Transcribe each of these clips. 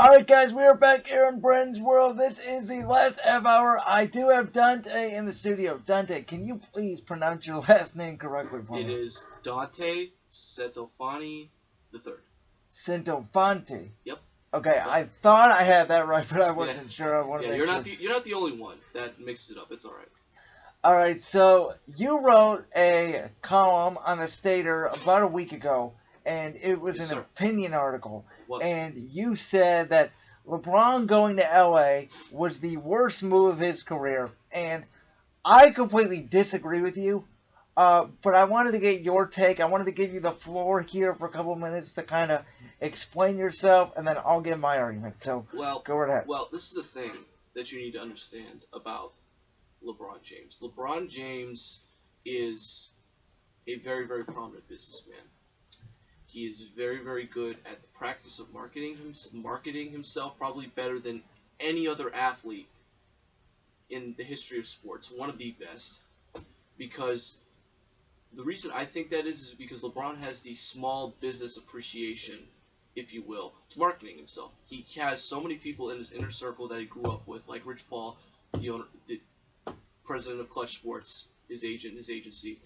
Alright guys, we are back here in Brandon's World. This is the last half hour. I do have Dante in the studio. Dante, can you please pronounce your last name correctly for me? It is Dante Centofanti the third. Centofanti. Yep. Okay, I thought I had that right, but I wasn't sure. I want to make you're sure. not you're not the only one that mixes it up. It's alright. Alright, so you wrote a column on the Stater about a week ago, and it was Yes, an sir. opinion article. Was. And you said that LeBron going to LA was the worst move of his career, and I completely disagree with you. But I wanted to get your take. I wanted to give you the floor here for a couple minutes to kind of explain yourself, and then I'll give my argument. So go right ahead. Well, this is the thing that you need to understand about LeBron James. LeBron James is a very, very prominent businessman. He is very, very good at the practice of marketing himself, probably better than any other athlete in the history of sports. One of the best. Because the reason I think that is because LeBron has the small business appreciation, if you will, to marketing himself. He has so many people in his inner circle that he grew up with, like Rich Paul, the president of Clutch Sports, his agent, his agency,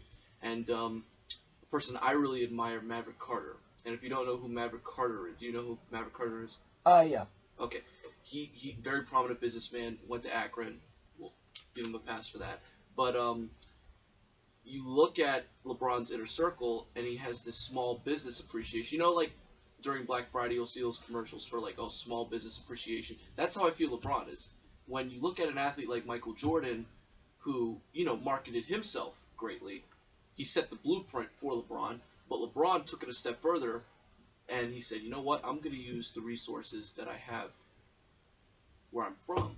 and a person I really admire, Maverick Carter. And if you don't know who Maverick Carter is, do you know who Maverick Carter is? Yeah. Okay. He very prominent businessman, went to Akron. We'll give him a pass for that. But you look at LeBron's inner circle, and he has this small business appreciation. You know, like during Black Friday, you'll see those commercials for like, oh, small business appreciation. That's how I feel LeBron is. When you look at an athlete like Michael Jordan, who, you know, marketed himself greatly, he set the blueprint for LeBron, but LeBron took it a step further, and he said, you know what, I'm going to use the resources that I have where I'm from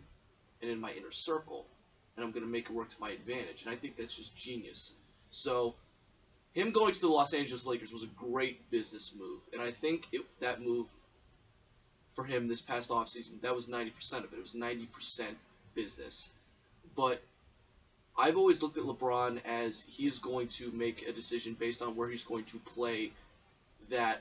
and in my inner circle, and I'm going to make it work to my advantage. And I think that's just genius. So him going to the Los Angeles Lakers was a great business move, and I think that move for him this past offseason, that was 90% of it. It was 90% business. But I've always looked at LeBron as he is going to make a decision based on where he's going to play that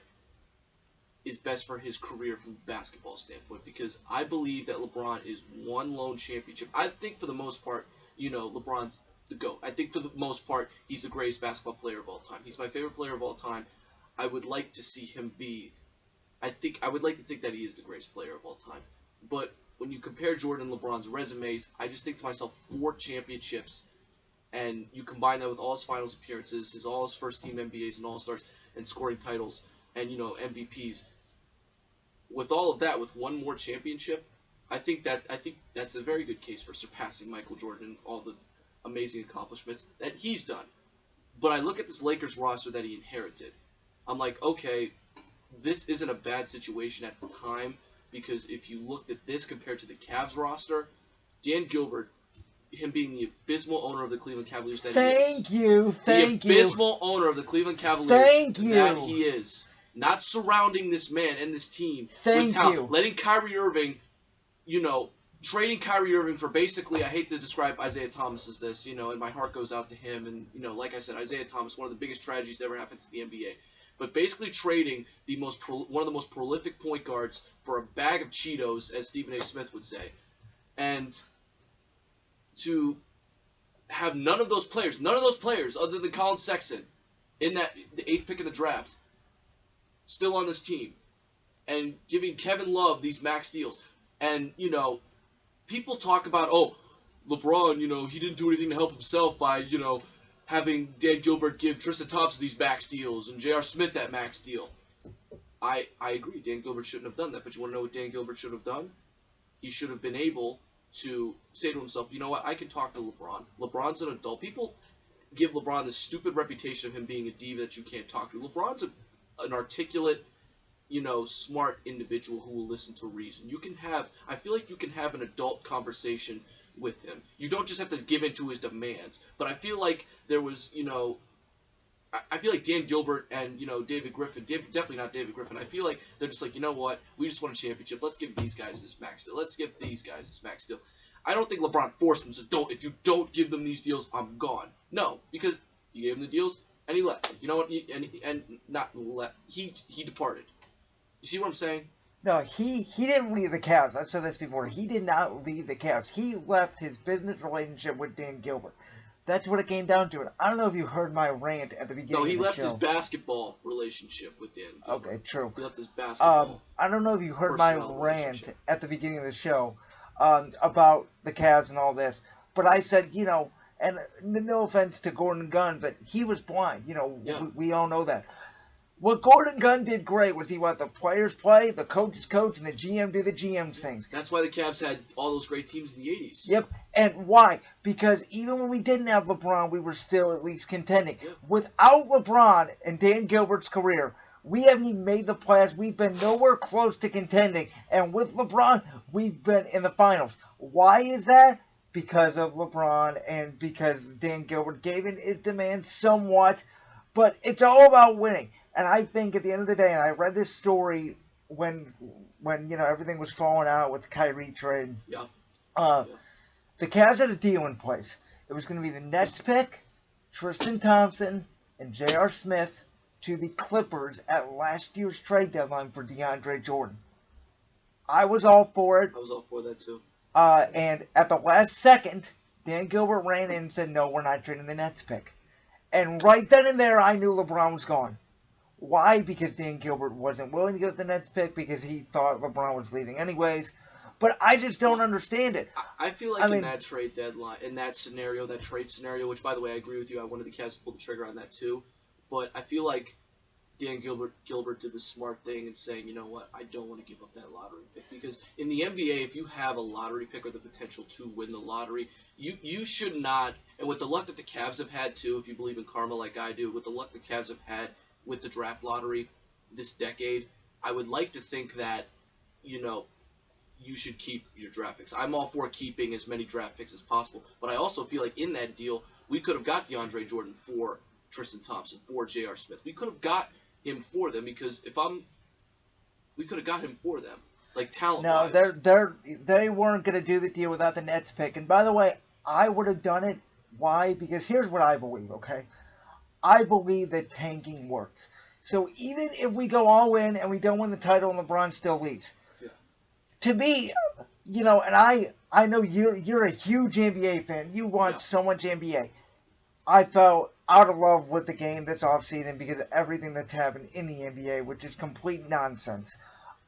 is best for his career from a basketball standpoint, because I believe that LeBron is one lone championship. I think for the most part, you know, LeBron's the GOAT. I think for the most part, he's the greatest basketball player of all time. He's my favorite player of all time. I would like to see him be, I would like to think that he is the greatest player of all time. But when you compare Jordan and LeBron's resumes, I just think to myself, 4 championships, and you combine that with all his finals appearances, all his first-team NBAs and All-Stars, and scoring titles, and, you know, MVPs. With all of that, with one more championship, I think that's a very good case for surpassing Michael Jordan and all the amazing accomplishments that he's done. But I look at this Lakers roster that he inherited. I'm like, okay, this isn't a bad situation at the time, because if you looked at this compared to the Cavs roster, Dan Gilbert, him being the abysmal owner of the Cleveland Cavaliers that Thank he is. you. The abysmal owner of the Cleveland Cavaliers that he is. Not surrounding this man and this team with talent. Letting Kyrie Irving, you know, trading Kyrie Irving for basically, I hate to describe Isaiah Thomas as this, you know, and my heart goes out to him. And, you know, like I said, Isaiah Thomas, one of the biggest tragedies that ever happened to the NBA. But basically trading one of the most prolific point guards for a bag of Cheetos, as Stephen A. Smith would say. And to have none of those players other than Colin Sexton in the 8th pick in the draft still on this team, and giving Kevin Love these max deals. And, you know, people talk about, oh, LeBron, you know, he didn't do anything to help himself by, you know, having Dan Gilbert give Tristan Thompson these max deals and J.R. Smith that max deal. I agree, Dan Gilbert shouldn't have done that, but you want to know what Dan Gilbert should have done? He should have been able to say to himself, you know what, I can talk to LeBron. LeBron's an adult. People give LeBron this stupid reputation of him being a diva that you can't talk to. LeBron's an articulate, you know, smart individual who will listen to reason. I feel like you can have an adult conversation with him. You don't just have to give in to his demands. But I feel like there was, you know, I feel like Dan Gilbert and, you know, David Griffin, definitely not David Griffin, I feel like they're just like, you know what, we just won a championship, let's give these guys this max deal, let's give these guys this max deal. I don't think LeBron forced them, so if you don't give them these deals, I'm gone. No, because you gave him the deals, and he left. You know what, he departed. You see what I'm saying? No, he didn't leave the Cavs. I've said this before. He did not leave the Cavs. He left his business relationship with Dan Gilbert. That's what it came down to. I don't know if you heard my rant at the beginning No, he of the left show. his basketball relationship with Dan Gilbert. Okay, true. He left his basketball. I don't know if you heard my personnel rant relationship. at the beginning of the show about the Cavs and all this, but I said, and no offense to Gordon Gunn, but he was blind. Yeah. We all know that. What Gordon Gunn did great was he let the players play, the coaches coach, and the GM do the GM's things. That's why the Cavs had all those great teams in the 80s. Yep. And why? Because even when we didn't have LeBron, we were still at least contending. Yep. Without LeBron and Dan Gilbert's career, we haven't even made the playoffs. We've been nowhere close to contending. And with LeBron, we've been in the finals. Why is that? Because of LeBron and because Dan Gilbert gave in his demands somewhat. But it's all about winning. And I think at the end of the day, and I read this story when everything was falling out with the Kyrie trade. Yeah. The Cavs had a deal in place. It was going to be the Nets pick, Tristan Thompson, and J.R. Smith to the Clippers at last year's trade deadline for DeAndre Jordan. I was all for it. I was all for that too. And at the last second, Dan Gilbert ran in and said, no, we're not trading the Nets pick. And right then and there, I knew LeBron was gone. Why? Because Dan Gilbert wasn't willing to get the Nets pick because he thought LeBron was leaving anyways. But I just don't understand it. I feel like in that trade deadline, in that scenario, that trade scenario, which, by the way, I agree with you. I wanted the Cavs to pull the trigger on that too. But I feel like Dan Gilbert did the smart thing in saying, you know what, I don't want to give up that lottery pick. Because in the NBA, if you have a lottery pick or the potential to win the lottery, you should not, and with the luck that the Cavs have had too, if you believe in karma like I do, with the luck the Cavs have had with the draft lottery this decade, I would like to think that, you should keep your draft picks. I'm all for keeping as many draft picks as possible, but I also feel like in that deal, we could have got DeAndre Jordan for Tristan Thompson, for J.R. Smith. We could have got him for them because we could have got him for them, like talent-wise. No, they weren't going to do the deal without the Nets pick. And by the way, I would have done it. Why? Because here's what I believe, okay? I believe that tanking works. So even if we go all in and we don't win the title and LeBron still leaves, to me, and I know you're a huge NBA fan. You want so much NBA. I fell out of love with the game this offseason because of everything that's happened in the NBA, which is complete nonsense.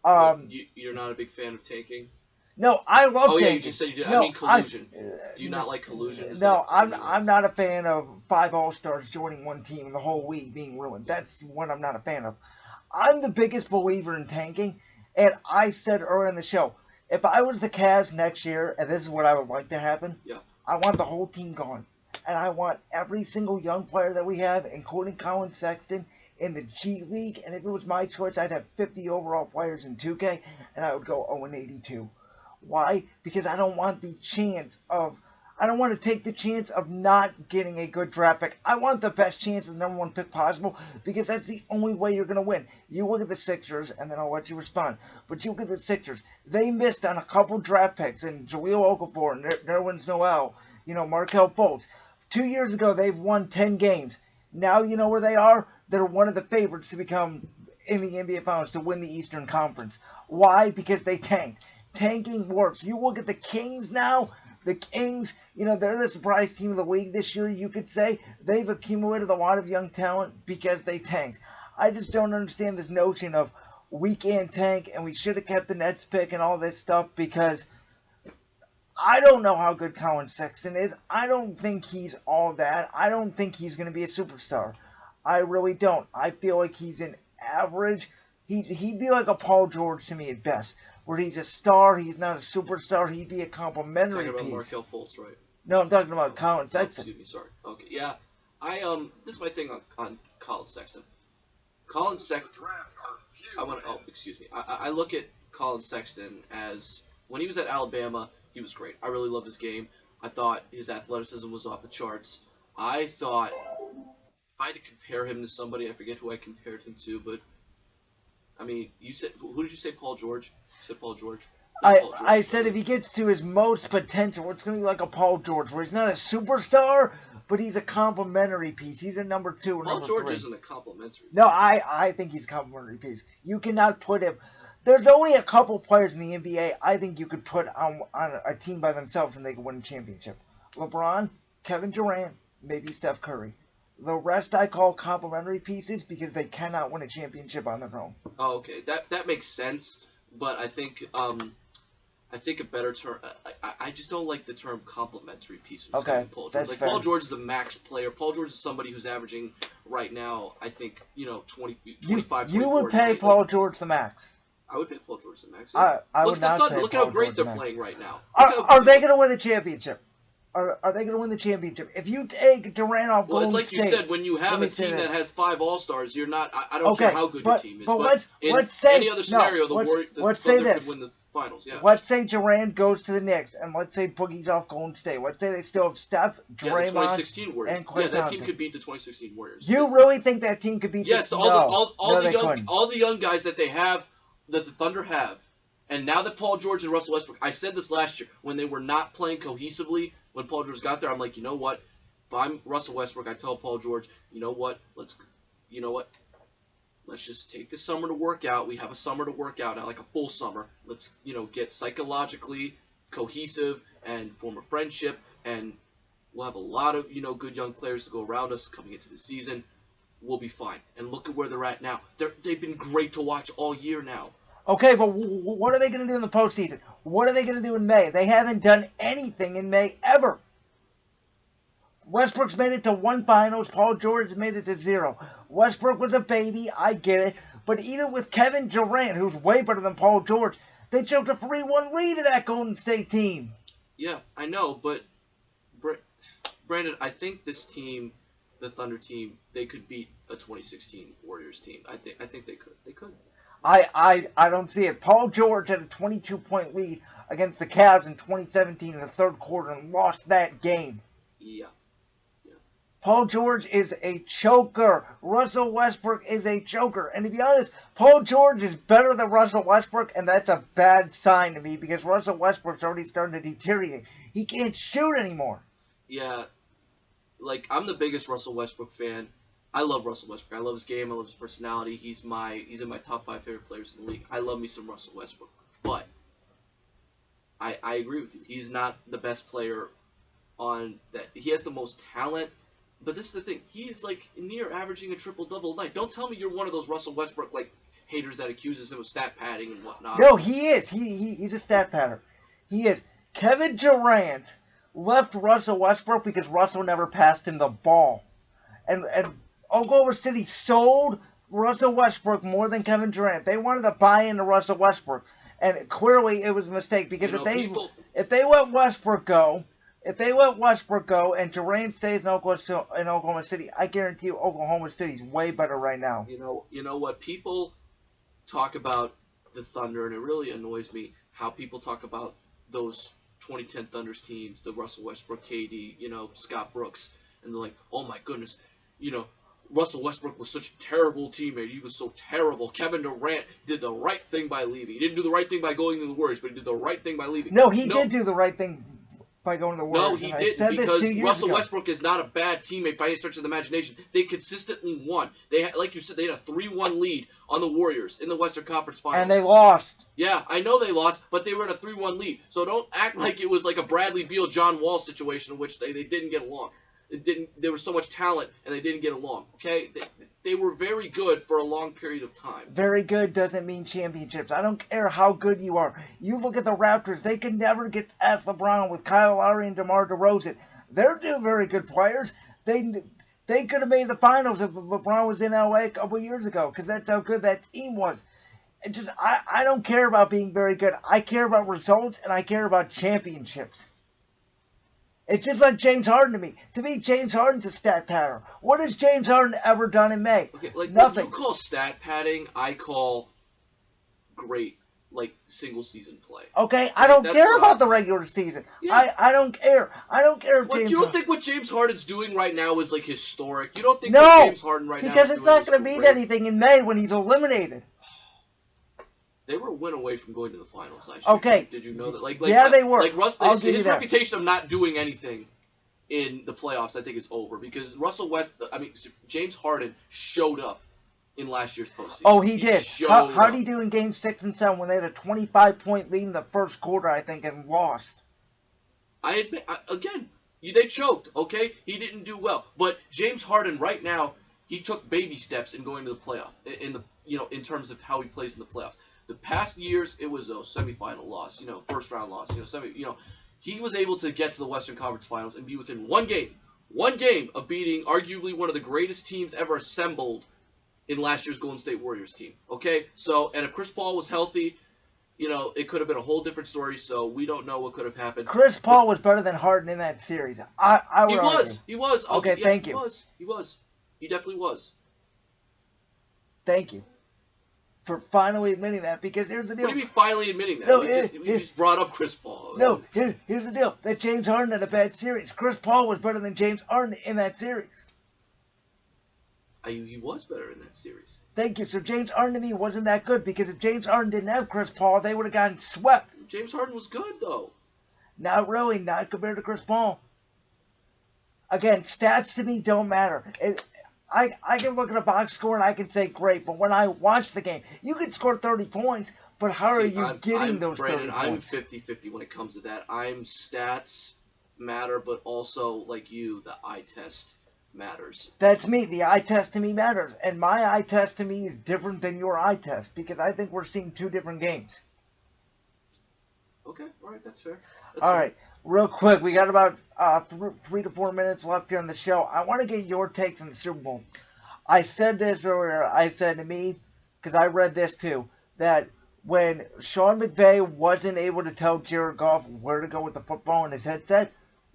You're not a big fan of tanking? No, I love tanking. Oh, yeah, you just said you did. No, I mean collusion. Do you not like collusion? I'm not a fan of 5 All-Stars joining one team and the whole league being ruined. That's what I'm not a fan of. I'm the biggest believer in tanking, and I said earlier in the show, if I was the Cavs next year, and this is what I would like to happen, I want the whole team gone. And I want every single young player that we have, including Colin Sexton, in the G League. And if it was my choice, I'd have 50 overall players in 2K, and I would go 0-82. Why? Because I don't want to take the chance of not getting a good draft pick. I want the best chance of the number 1 pick possible because that's the only way you're going to win. You look at the Sixers, and then I'll let you respond. But you look at the Sixers. They missed on a couple draft picks, and Jahlil Okafor, and Nerlens Noel, Markelle Fultz. 2 years ago, they've won 10 games. Now you know where they are? They're one of the favorites to become in the NBA Finals to win the Eastern Conference. Why? Because they tanked. Tanking works. You look at the Kings now. The Kings, they're the surprise team of the league this year, you could say. They've accumulated a lot of young talent because they tanked. I just don't understand this notion of we can't tank and we should have kept the Nets pick and all this stuff because I don't know how good Colin Sexton is. I don't think he's all that. I don't think he's going to be a superstar. I really don't. I feel like he's an average. He'd be like a Paul George to me at best, where he's a star, he's not a superstar, he'd be a complimentary piece. Talking about Markelle Fultz, right? No, I'm talking about Colin Sexton. Excuse me, sorry. Okay, yeah. This is my thing on Colin Sexton. Colin Sexton, I look at Colin Sexton as, when he was at Alabama, he was great. I really loved his game. I thought his athleticism was off the charts. I thought, if I had to compare him to somebody, I forget who I compared him to, but I mean, who did you say, Paul George? You said Paul George? I said if he gets to his most potential, it's going to be like a Paul George, where he's not a superstar, but he's a complimentary piece. He's a number 2 or number 3. Paul George isn't a complimentary piece. No, I think he's a complimentary piece. You cannot put him. There's only a couple players in the NBA I think you could put on a team by themselves and they could win a championship. LeBron, Kevin Durant, maybe Steph Curry. The rest I call complementary pieces because they cannot win a championship on their own. Oh, okay, that makes sense. But I think a better term. I just don't like the term complementary piece with Paul George. That's fair. Paul George is a max player. Paul George is somebody who's averaging right now, I think, 25. You would pay Paul George the max. I would pay Paul George the max. I would not pay Look at how great they're playing right now. Are they going to win the championship? Are they going to win the championship? If you take Durant off Golden State... Well, it's like you said, when you have a team that has 5 All-Stars, you're not... I don't care how good your team is. But let's say... any other scenario, the Thunder could win the finals, yeah. Let's say Durant goes to the Knicks, and let's say Boogie's off Golden State. Let's say they still have Steph, Draymond, the 2016 Warriors. And Klay that team could beat the 2016 Warriors. You really think that team could beat the... Yes, all the young guys that they have, that the Thunder have, and now that Paul George and Russell Westbrook... I said this last year, when they were not playing cohesively... When Paul George got there, I'm like, you know what? If I'm Russell Westbrook, I tell Paul George, you know what? Let's just take this summer to work out. We have a summer to work out, like a full summer. Let's, get psychologically cohesive and form a friendship, and we'll have a lot of, good young players to go around us coming into the season. We'll be fine. And look at where they're at now. They've been great to watch all year now. Okay, but what are they going to do in the postseason? What are they going to do in May? They haven't done anything in May ever. Westbrook's made it to 1 finals. Paul George made it to 0. Westbrook was a baby. I get it. But even with Kevin Durant, who's way better than Paul George, they choked a 3-1 lead to that Golden State team. Yeah, I know. But, Brandon, I think this team, the Thunder team, they could beat a 2016 Warriors team. I think they could. They could. I don't see it. Paul George had a 22-point lead against the Cavs in 2017 in the third quarter and lost that game. Yeah. Paul George is a choker. Russell Westbrook is a choker. And to be honest, Paul George is better than Russell Westbrook, and that's a bad sign to me because Russell Westbrook's already starting to deteriorate. He can't shoot anymore. Yeah. I'm the biggest Russell Westbrook fan. I love Russell Westbrook. I love his game. I love his personality. He's in my top 5 favorite players in the league. I love me some Russell Westbrook. But I agree with you. He's not the best player on that. He has the most talent. But this is the thing. He's near averaging a triple-double a night. Don't tell me you're one of those Russell Westbrook haters that accuses him of stat padding and whatnot. No, he is. He's a stat padder. He is. Kevin Durant left Russell Westbrook because Russell never passed him the ball. And Oklahoma City sold Russell Westbrook more than Kevin Durant. They wanted to buy into Russell Westbrook, and clearly it was a mistake because if they let Westbrook go, and Durant stays in Oklahoma City, I guarantee you Oklahoma City's way better right now. You know what? People talk about the Thunder, and it really annoys me how people talk about those 2010 Thunders teams, the Russell Westbrook, KD, Scott Brooks, and they're like, oh my goodness, Russell Westbrook was such a terrible teammate. He was so terrible. Kevin Durant did the right thing by leaving. He didn't do the right thing by going to the Warriors, but he did the right thing by leaving. No, he did do the right thing by going to the Warriors. No, he didn't, because Russell Westbrook is not a bad teammate by any stretch of the imagination. They consistently won. They had, like you said, they had a 3-1 lead on the Warriors in the Western Conference Finals. And they lost. Yeah, I know they lost, but they were in a 3-1 lead. So don't act like it was like a Bradley Beal, John Wall situation in which they didn't get along. There was so much talent, and they didn't get along. Okay, they were very good for a long period of time. Very good doesn't mean championships. I don't care how good you are. You look at the Raptors; they could never get past LeBron with Kyle Lowry and DeMar DeRozan. They're two very good players. They could have made the finals if LeBron was in LA a couple years ago, because that's how good that team was. I don't care about being very good. I care about results, and I care about championships. It's just like James Harden to me. To me, James Harden's a stat padder. What has James Harden ever done in May? Okay, nothing. What you call stat padding, I call great, single season play. Okay, I don't care about the regular season. Yeah. I don't care. I don't care if James. You don't think what James Harden's doing right now is historic? You don't think what James Harden right now is doing? Because it's not going to mean anything in May when he's eliminated. They were a win away from going to the finals last year. Okay. Did you know that? Yeah, they were. His reputation of not doing anything in the playoffs, I think, is over, because James Harden showed up in last year's postseason. Oh, he did. How did up. he do in Game 6 and 7 when they had a 25-point lead in the first quarter, I think, and lost? I admit, they choked, okay? He didn't do well. But James Harden right now, he took baby steps in going to the playoff, in terms of how he plays in the playoffs. The past years, it was a semifinal loss, first round loss, he was able to get to the Western Conference Finals and be within one game of beating arguably one of the greatest teams ever assembled in last year's Golden State Warriors team. Okay? So, and if Chris Paul was healthy, it could have been a whole different story, so we don't know what could have happened. Chris Paul was better than Harden in that series. He was. Okay, thank you. He was. He definitely was. Thank you for finally admitting that, because here's the deal. What do you mean finally admitting that? No, we just brought up Chris Paul. No, here's the deal. That James Harden had a bad series. Chris Paul was better than James Harden in that series. He was better in that series. Thank you. So James Harden to me wasn't that good, because if James Harden didn't have Chris Paul, they would have gotten swept. James Harden was good, though. Not really. Not compared to Chris Paul. Again, stats to me don't matter. I can look at a box score and I can say great, but when I watch the game, you can score 30 points, but how are you getting those 30 points? I'm 50-50 when it comes to that. Stats matter, but also, like you, the eye test matters. That's me. The eye test to me matters. And my eye test to me is different than your eye test, because I think we're seeing two different games. Okay, all right, that's fair. All right, real quick, we got about 3 to 4 minutes left here on the show. I want to get your takes on the Super Bowl. I said this earlier. I said to me, because I read this too, that when Sean McVay wasn't able to tell Jared Goff where to go with the football in his headset,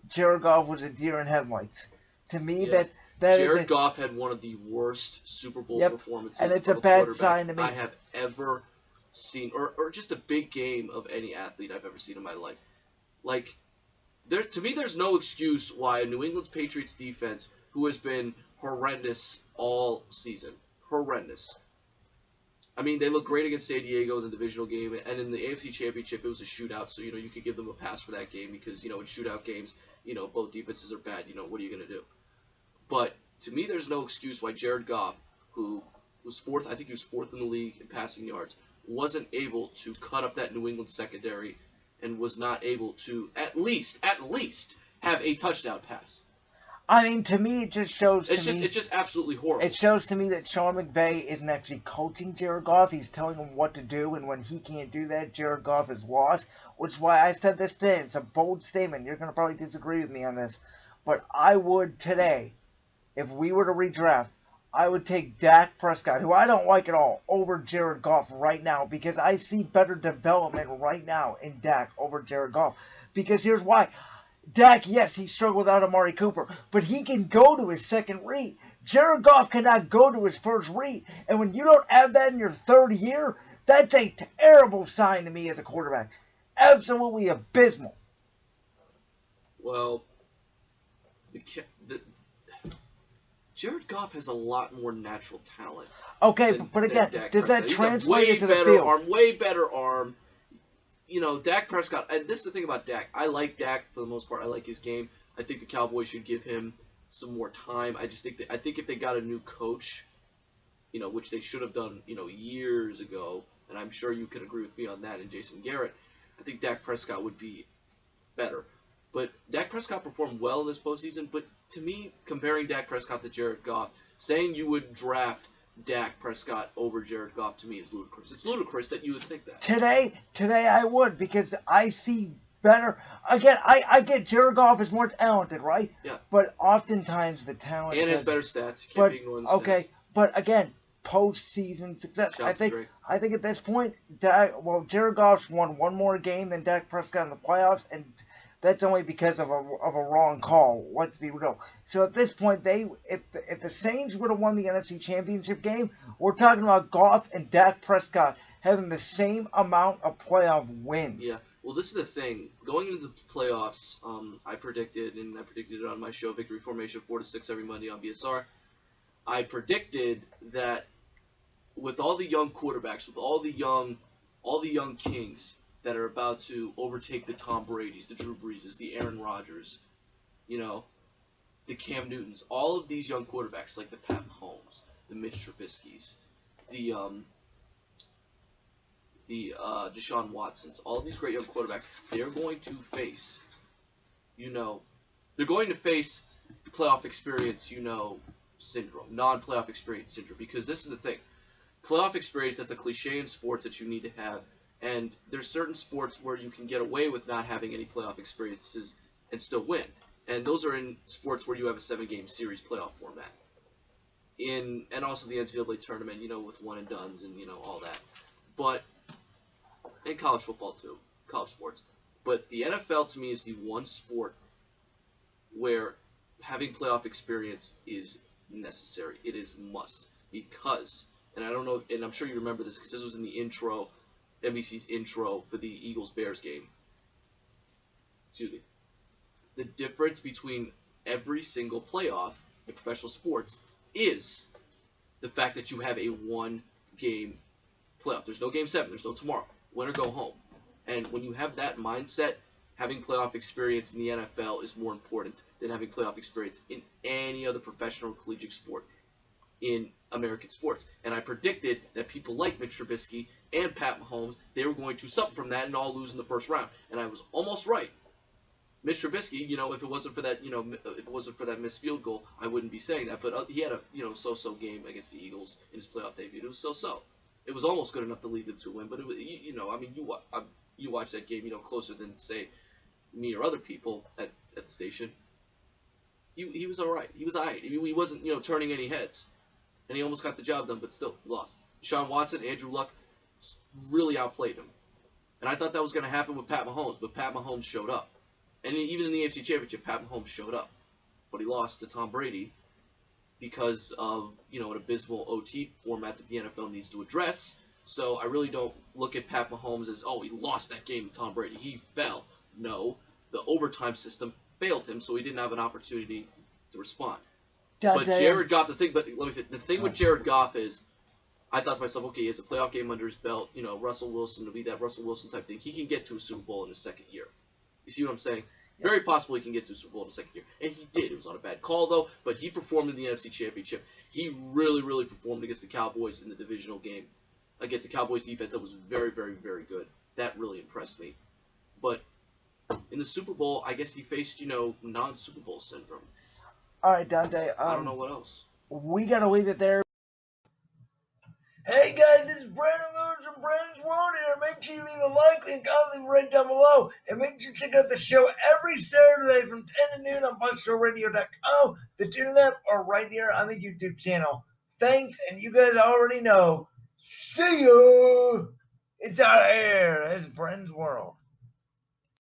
Jared Goff was a deer in headlights. To me, yeah. that Jared Goff had one of the worst Super Bowl performances and it's a bad sign to me. I have ever seen, or just a big game of any athlete I've ever seen in my life. Like, to me, there's no excuse why New England's Patriots defense, who has been horrendous all season, horrendous. I mean, they looked great against San Diego in the divisional game, and in the AFC Championship, it was a shootout, so, you could give them a pass for that game because, in shootout games, both defenses are bad. What are you going to do? But to me, there's no excuse why Jared Goff, who was fourth, I think he was fourth in the league in passing yards, wasn't able to cut up that New England secondary and was not able to at least have a touchdown pass. I mean, to me, it just shows It's just absolutely horrible. It shows to me that Sean McVay isn't actually coaching Jared Goff. He's telling him what to do, and when he can't do that, Jared Goff is lost, which is why I said this today. It's a bold statement. You're going to probably disagree with me on this. But I would today, if we were to redraft, I would take Dak Prescott, who I don't like at all, over Jared Goff right now, because I see better development right now in Dak over Jared Goff. Because here's why. Dak, yes, he struggled without Amari Cooper, but he can go to his second read. Jared Goff cannot go to his first read. And when you don't have that in your third year, that's a terrible sign to me as a quarterback. Absolutely abysmal. Well, Jared Goff has a lot more natural talent. Okay, but again, does that translate into the field? Way better arm. Dak Prescott, and this is the thing about Dak. I like Dak for the most part. I like his game. I think the Cowboys should give him some more time. I think if they got a new coach, which they should have done, years ago, and I'm sure you can agree with me on that, and Jason Garrett, I think Dak Prescott would be better. But Dak Prescott performed well in this postseason, but to me, comparing Dak Prescott to Jared Goff, saying you would draft Dak Prescott over Jared Goff to me is ludicrous. It's ludicrous that you would think that. Today I would, because I see better. Again, I get Jared Goff is more talented, right? Yeah. But oftentimes the talent and has better stats. You can't be ignoring the stats. Okay, but again, postseason success. I think at this point, Jared Goff's won one more game than Dak Prescott in the playoffs, and that's only because of a wrong call. Let's be real. So at this point, if the Saints would have won the NFC Championship game, we're talking about Goff and Dak Prescott having the same amount of playoff wins. Yeah. Well, this is the thing. Going into the playoffs, I predicted it on my show, Victory Formation 4 to 6 every Monday on BSR. I predicted that with all the young quarterbacks, with all the young kings that are about to overtake the Tom Brady's, the Drew Breeses, the Aaron Rodgers, the Cam Newtons, all of these young quarterbacks like the Pat Mahomes, the Mitch Trubisky's, the Deshaun Watsons, all these great young quarterbacks, they're going to face, they're going to face playoff experience, syndrome, non-playoff experience syndrome, because this is the thing. Playoff experience, that's a cliche in sports that you need to have, and there's certain sports where you can get away with not having any playoff experiences and still win. And those are in sports where you have a 7-game series playoff format. And also the NCAA tournament, with one and dones and, all that. But, and college football too, college sports. But the NFL to me is the one sport where having playoff experience is necessary. It is must. Because, and I don't know, and I'm sure you remember this because this was in the intro, NBC's intro for the Eagles-Bears game. Excuse me. The difference between every single playoff in professional sports is the fact that you have a 1-game playoff. There's no Game 7. There's no tomorrow. Win or go home. And when you have that mindset, having playoff experience in the NFL is more important than having playoff experience in any other professional or collegiate sport in American sports. And I predicted that people like Mitch Trubisky and Pat Mahomes, they were going to suffer from that and all lose in the first round. And I was almost right. Mitch Trubisky, if it wasn't for that, if it wasn't for that missed field goal, I wouldn't be saying that. But he had a, so-so game against the Eagles in his playoff debut. It was so-so. It was almost good enough to lead them to a win. But it was, you watch that game, closer than say me or other people at the station. He was all right. He was all right. He wasn't, turning any heads, and he almost got the job done. But still, he lost. Deshaun Watson, Andrew Luck, really outplayed him, and I thought that was going to happen with Pat Mahomes, but Pat Mahomes showed up. And even in the AFC Championship, Pat Mahomes showed up. But he lost to Tom Brady because of, an abysmal OT format that the NFL needs to address. So I really don't look at Pat Mahomes as, he lost that game to Tom Brady. He fell. No. The overtime system failed him, so he didn't have an opportunity to respond. But Jared Goff, the thing with Jared Goff is, I thought to myself, okay, he has a playoff game under his belt. Russell Wilson will be that Russell Wilson type thing. He can get to a Super Bowl in his second year. You see what I'm saying? Yep. Very possible he can get to a Super Bowl in the second year. And he did. It was on a bad call, though, but he performed in the NFC Championship. He really, really performed against the Cowboys in the divisional game. Against the Cowboys defense that was very, very, very good. That really impressed me. But in the Super Bowl, I guess he faced, non-Super Bowl syndrome. All right, Dante. I don't know what else. We got to leave it there. Hey guys, this is Brandon Lewis from Brandon's World here. Make sure you leave a like and comment right down below. And make sure you check out the show every Saturday from 10 to noon on blacksquirrelradio.com, the TuneIn app, or right here on the YouTube channel. Thanks, and you guys already know. See ya! It's out of here. It's Brandon's World.